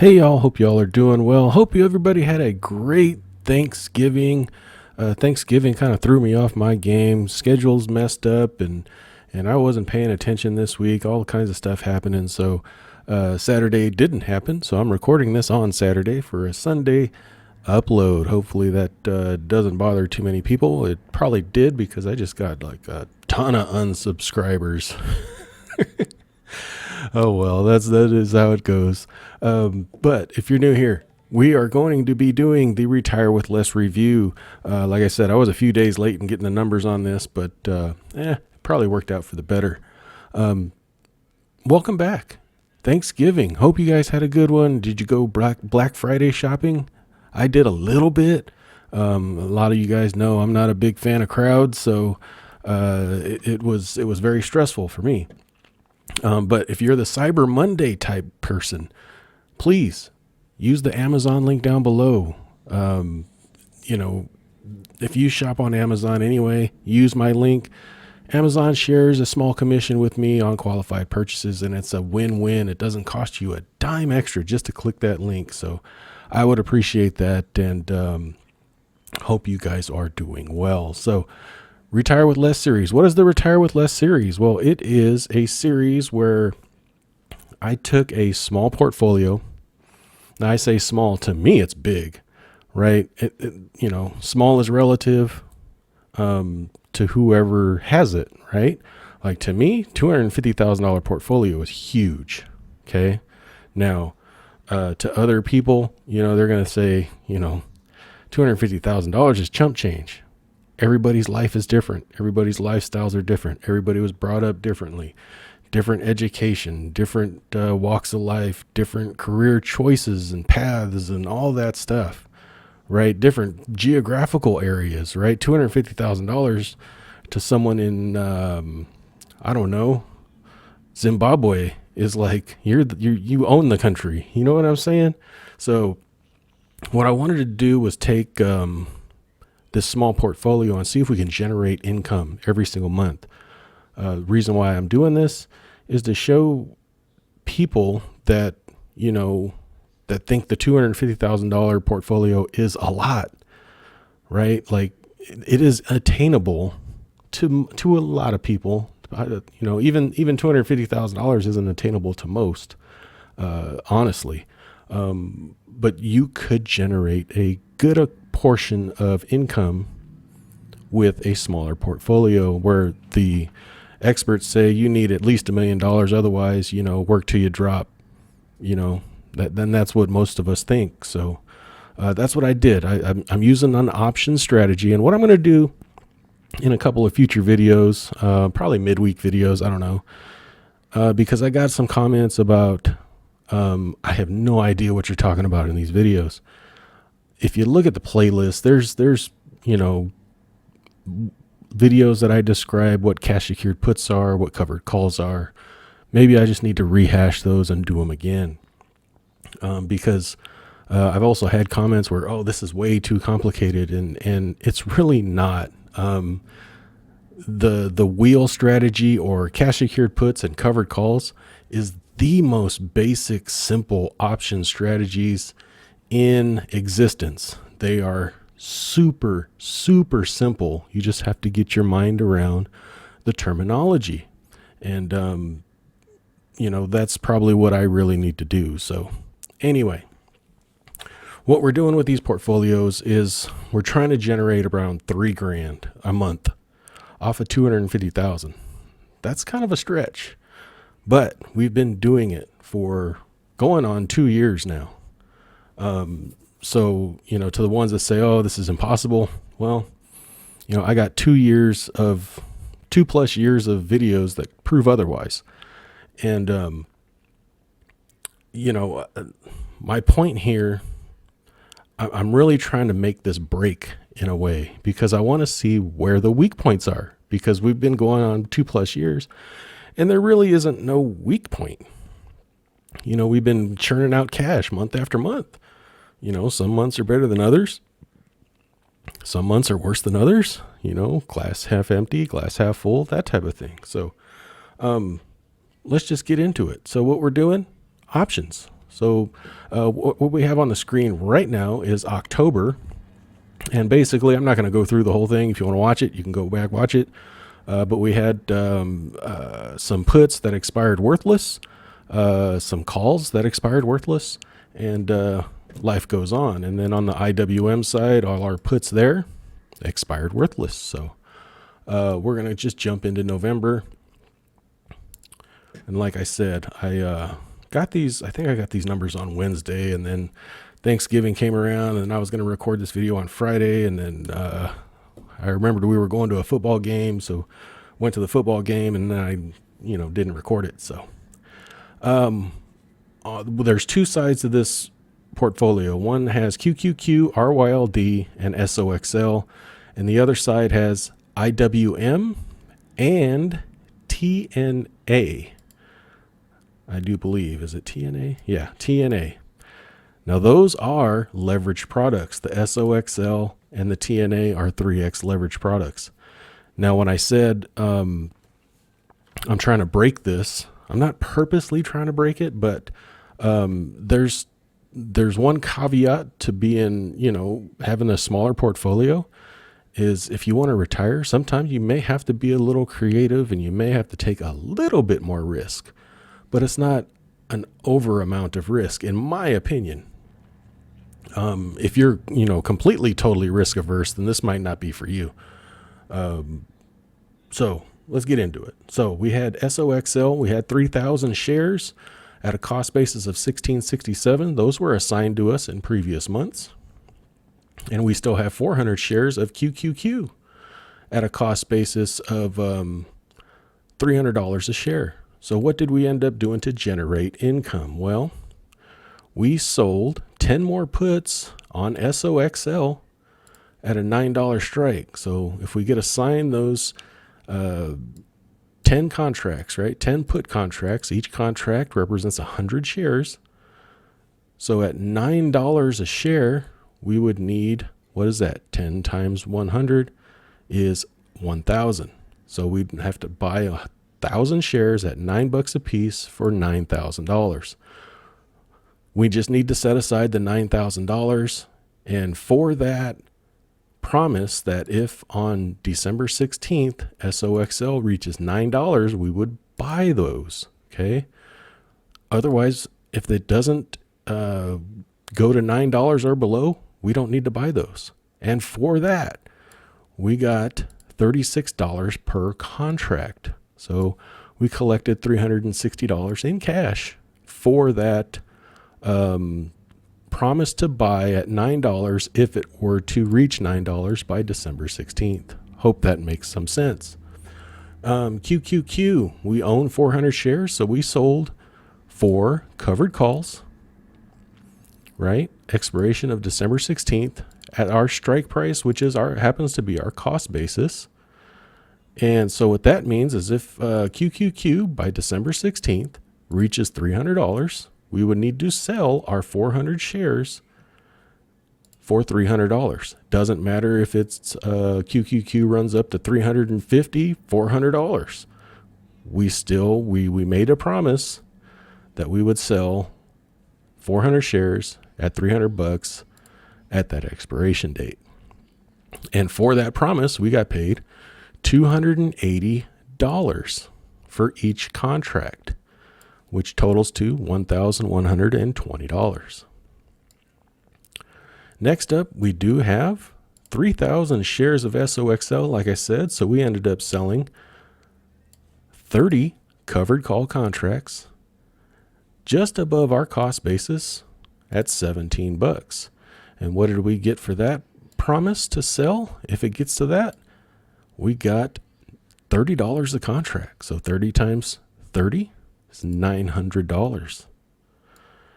Hey y'all, hope y'all are doing well. Hope everybody had a great Thanksgiving. Thanksgiving kind of threw me off my game. Schedule's messed up and I wasn't paying attention this week. All kinds of stuff happening. So Saturday didn't happen. So I'm recording this on Saturday for a Sunday upload. Hopefully that doesn't bother too many people. It probably did because I just got like a ton of unsubscribers. Oh well, that is how it goes. But if you're new here, we are going to be doing the Retire with Less review. Like I said, I was a few days late in getting the numbers on this, but probably worked out for the better. Welcome back. Thanksgiving. Hope you guys had a good one. Did you go Black Friday shopping? I did a little bit. A lot of you guys know I'm not a big fan of crowds, so it was very stressful for me. But if you're the Cyber Monday type person, please use the Amazon link down below. If you shop on Amazon anyway, use my link. Amazon shares a small commission with me on qualified purchases, and it's a win-win. It doesn't cost you a dime extra just to click that link. So I would appreciate that, and hope you guys are doing well. So Retire with Less series. What is the Retire with Less series? Well, it is a series where I took a small portfolio. Now I say small, to me it's big, right? Small is relative to whoever has it, right? Like to me, $250,000 portfolio is huge. Okay. Now, to other people, they're going to say, $250,000 is chump change. Everybody's life is different. Everybody's lifestyles are different. Everybody was brought up differently, different education, different walks of life, different career choices and paths and all that stuff, right? Different geographical areas, right? $250,000 to someone in, I don't know, Zimbabwe is like, you own the country. You know what I'm saying? So what I wanted to do was take, this small portfolio and see if we can generate income every single month. The reason why I'm doing this is to show people that, that think the $250,000 portfolio is a lot, right? Like it is attainable to a lot of people. Even $250,000 isn't attainable to most, honestly. But you could generate a good portion of income with a smaller portfolio, where the experts say you need at least $1 million. Otherwise, work till you drop, then that's what most of us think. So that's what I did. I'm using an option strategy, and what I'm going to do in a couple of future videos, probably midweek videos, I don't know, because I got some comments about, I have no idea what you're talking about in these videos. If you look at the playlist, there's videos that I describe what cash secured puts are, what covered calls are. Maybe I just need to rehash those and do them again. Because I've also had comments where, oh, this is way too complicated, and it's really not. The wheel strategy, or cash secured puts and covered calls, is the most basic, simple option strategies in existence. They are super, super simple. You just have to get your mind around the terminology. And, that's probably what I really need to do. So anyway, what we're doing with these portfolios is we're trying to generate around $3,000 a month off of 250,000. That's kind of a stretch, but we've been doing it for going on 2 years now. So, to the ones that say, oh, this is impossible. Well, I got 2 years of 2+ years of videos that prove otherwise. And, my point here, I'm really trying to make this break in a way, because I want to see where the weak points are, because we've been going on 2+ years and there really isn't no weak point. We've been churning out cash month after month. Some months are better than others. Some months are worse than others, glass half empty, glass half full, that type of thing. So, let's just get into it. So what we're doing, options. So what we have on the screen right now is October. And basically, I'm not going to go through the whole thing. If you want to watch it, you can go back, watch it. But we had some puts that expired worthless, some calls that expired worthless, and life goes on. And then on the IWM side, all our puts there expired worthless. So we're going to just jump into November. And like I said, I got these, I think I got these numbers on Wednesday, and then Thanksgiving came around, and I was going to record this video on Friday, and then I remembered we were going to a football game, so went to the football game, and then I, didn't record it. So there's two sides to this portfolio. One has QQQ, RYLD, and SOXL, and the other side has IWM and TNA. I do believe. Is it TNA? Yeah, TNA. Now, those are leveraged products. The SOXL and the TNA are 3X leveraged products. Now, when I said I'm trying to break this, I'm not purposely trying to break it, but there's one caveat to being, having a smaller portfolio is if you want to retire, sometimes you may have to be a little creative and you may have to take a little bit more risk. But it's not an over amount of risk, in my opinion. If you're, completely, totally risk averse, then this might not be for you. So let's get into it. So we had SOXL, we had 3,000 shares at a cost basis of $16.67. Those were assigned to us in previous months. And we still have 400 shares of QQQ at a cost basis of $300 a share. So what did we end up doing to generate income? Well, we sold 10 more puts on SOXL at a $9 strike. So if we get assigned those 10 contracts, right? 10 put contracts, each contract represents 100 shares. So at $9 a share, we would need, what is that? 10 times 100 is 1,000. So we'd have to buy 1,000 shares at $9 a piece for $9,000. We just need to set aside the $9,000, and for that, promise that if on December 16th SOXL reaches $9, we would buy those. Okay. Otherwise, if it doesn't go to $9 or below, we don't need to buy those. And for that, we got $36 per contract. So we collected $360 in cash for that promise to buy at $9 if it were to reach $9 by December 16th. Hope that makes some sense. QQQ, we own 400 shares, so we sold 4 covered calls, right? Expiration of December 16th at our strike price, which is happens to be our cost basis. And so what that means is if QQQ by December 16th reaches $300, we would need to sell our 400 shares for $300. Doesn't matter if it's QQQ runs up to $350, $400. We made a promise that we would sell 400 shares at $300 at that expiration date. And for that promise, we got paid $280 for each contract, which totals to $1,120. Next up, we do have 3,000 shares of SOXL, like I said, so we ended up selling 30 covered call contracts just above our cost basis at $17. And what did we get for that promise to sell? If it gets to that, we got $30 a contract. So 30 times 30 is $900.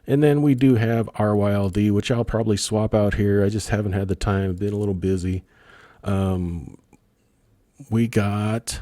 And then we do have RYLD, which I'll probably swap out here. I just haven't had the time, been a little busy. We got,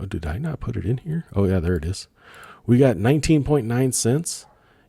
did I not put it in here? Oh yeah, there it is. We got 19.9 cents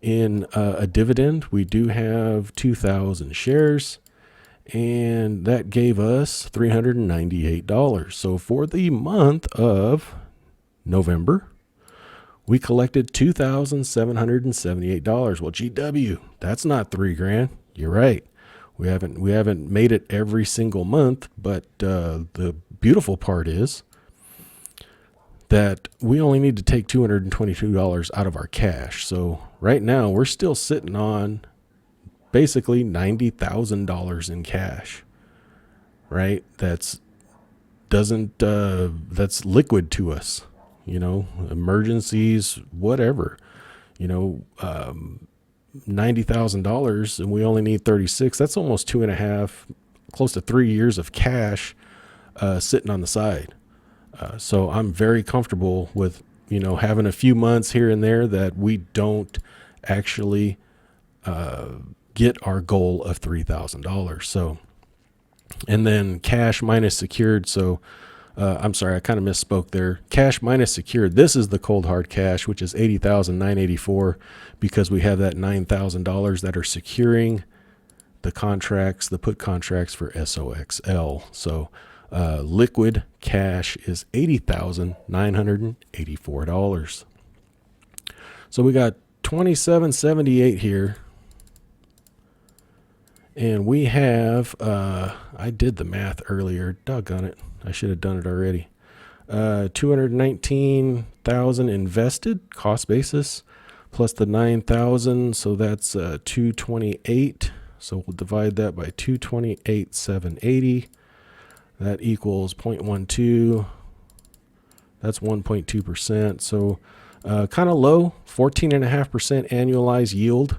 in a dividend. We do have 2,000 shares, and that gave us $398. So for the month of November, We collected $2,778. Well, GW, that's not $3,000. You're right. We haven't made it every single month, but the beautiful part is that we only need to take $222 out of our cash. So right now we're still sitting on basically $90,000 in cash, right? That's liquid to us, emergencies, whatever, $90,000 and we only need 36. That's almost 2.5, close to 3 years of cash sitting on the side. So I'm very comfortable with, having a few months here and there that we don't actually get our goal of $3,000. So, and then cash minus secured. So I'm sorry, I kind of misspoke there. Cash minus secured. This is the cold hard cash, which is $80,984, because we have that $9,000 that are securing the contracts, the put contracts for SOXL. So liquid cash is $80,984. So we got 2778 here. And we have, I did the math earlier, doggone it. I should have done it already. 219,000 invested cost basis plus the 9,000. So that's 228. So we'll divide that by 228,780. That equals 0.12. That's 1.2%. So kind of low, 14.5% annualized yield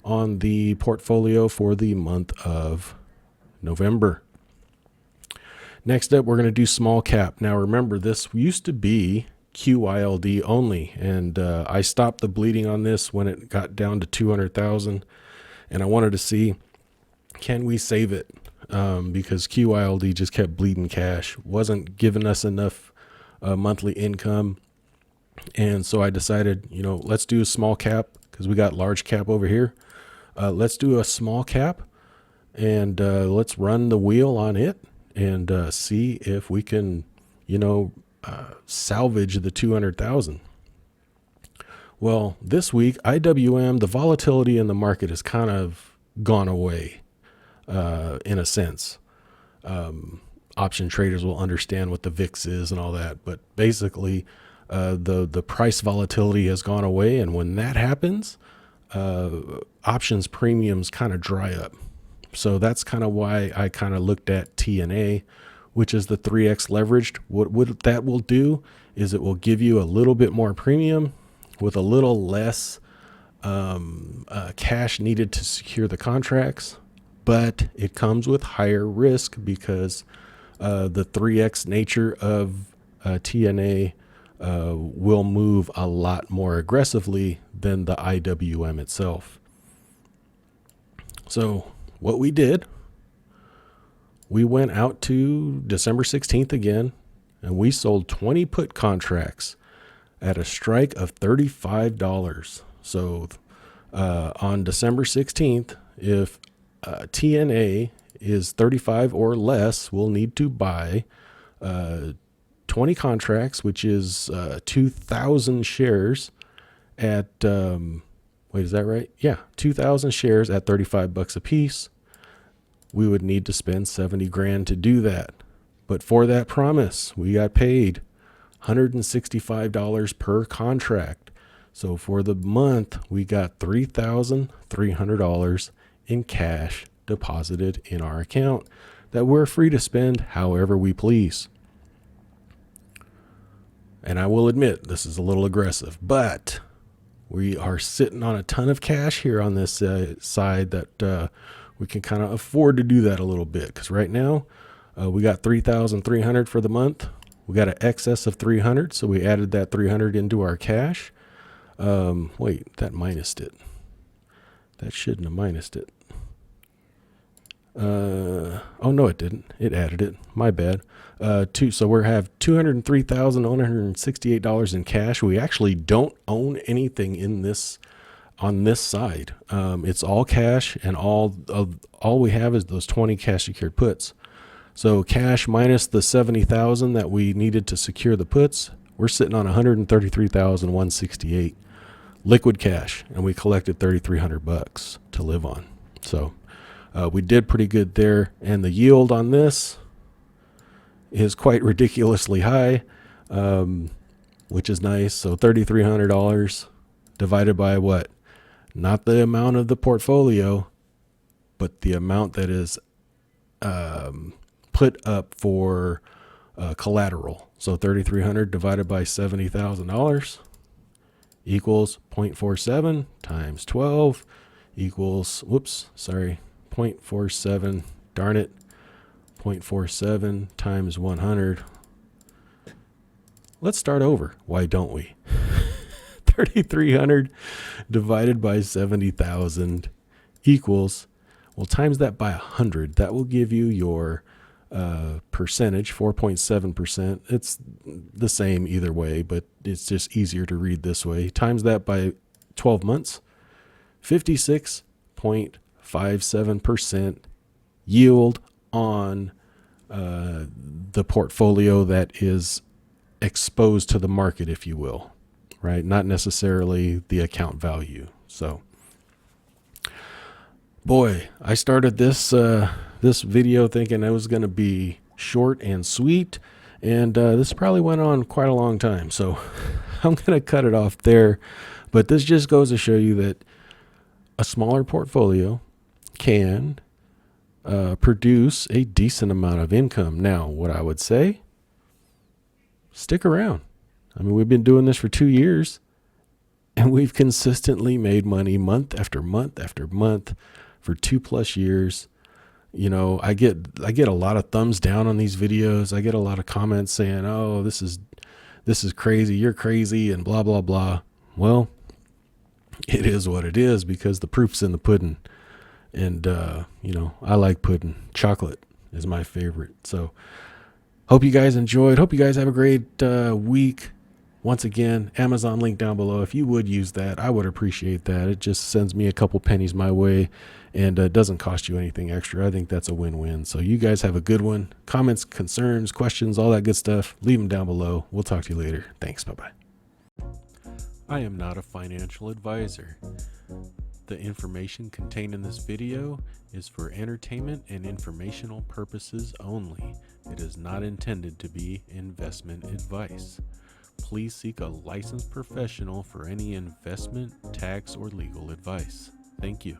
on the portfolio for the month of November. Next up, we're going to do small cap. Now remember, this used to be QYLD only, and I stopped the bleeding on this when it got down to 200,000, and I wanted to see, can we save it? Because QYLD just kept bleeding cash, wasn't giving us enough monthly income. And so I decided, let's do a small cap because we got large cap over here. Let's do a small cap and let's run the wheel on it and see if we can, salvage the 200,000. Well, this week, IWM, the volatility in the market has kind of gone away. In a sense, option traders will understand what the VIX is and all that, but basically, the price volatility has gone away. And when that happens, options premiums kind of dry up. So that's kind of why I kind of looked at TNA, which is the 3X leveraged. What that will do is it will give you a little bit more premium with a little less cash needed to secure the contracts. But it comes with higher risk because the 3X nature of TNA will move a lot more aggressively than the IWM itself. So what we did, we went out to December 16th again, and we sold 20 put contracts at a strike of $35. So on December 16th, if TNA is 35 or less, we'll need to buy 20 contracts, which is 2,000 shares at, wait, is that right? Yeah, 2,000 shares at $35 a piece. We would need to spend 70 grand to do that. But for that promise, we got paid $165 per contract. So for the month, we got $3,300 in cash deposited in our account that we're free to spend however we please. And I will admit, this is a little aggressive, but we are sitting on a ton of cash here on this side that we can kind of afford to do that a little bit. Because right now, we got 3,300 for the month. We got an excess of 300, so we added that 300 into our cash. Wait, that minused it. That shouldn't have minused it. Oh no, it didn't. It added it. My bad. So we have $203,168 in cash. We actually don't own anything in this on this side. It's all cash, and all we have is those 20 cash secured puts. So cash minus the 70,000 that we needed to secure the puts, We're sitting on 133,168 liquid cash, and we collected $3,300 to live on. So we did pretty good there, and the yield on this is quite ridiculously high, which is nice. So $3,300 divided by what? Not the amount of the portfolio, but the amount that is put up for collateral. So 3,300 divided by $70,000 equals 0.47 times 12 equals, 0.47, darn it, 0.47 times 100. Let's start over. Why don't we? 3,300 divided by 70,000 equals, well, times that by 100. That will give you your percentage, 4.7%. It's the same either way, but it's just easier to read this way. Times that by 12 months, 56.57% yield on the portfolio that is exposed to the market, if you will, right? Not necessarily the account value. So, boy, I started this this video thinking it was going to be short and sweet, and this probably went on quite a long time. So I'm going to cut it off there. But this just goes to show you that a smaller portfolio can produce a decent amount of income. Now, what I would say, stick around. I mean, we've been doing this for 2 years, and we've consistently made money month after month after month for 2+ years. You know, I get a lot of thumbs down on these videos. I get a lot of comments saying, "Oh, this is crazy. You're crazy," and blah blah blah. Well, it is what it is, because the proof's in the pudding. And you know, I like pudding. Chocolate is my favorite. So hope you guys enjoyed. Hope you guys have a great week. Once again, Amazon link down below. If you would use that, I would appreciate that. It just sends me a couple pennies my way, and doesn't cost you anything extra. I think that's a win-win. So you guys have a good one. Comments, concerns, questions, all that good stuff, leave them down below. We'll talk to you later. Thanks. Bye-bye. I am not a financial advisor. The information contained in this video is for entertainment and informational purposes only. It is not intended to be investment advice. Please seek a licensed professional for any investment, tax, or legal advice. Thank you.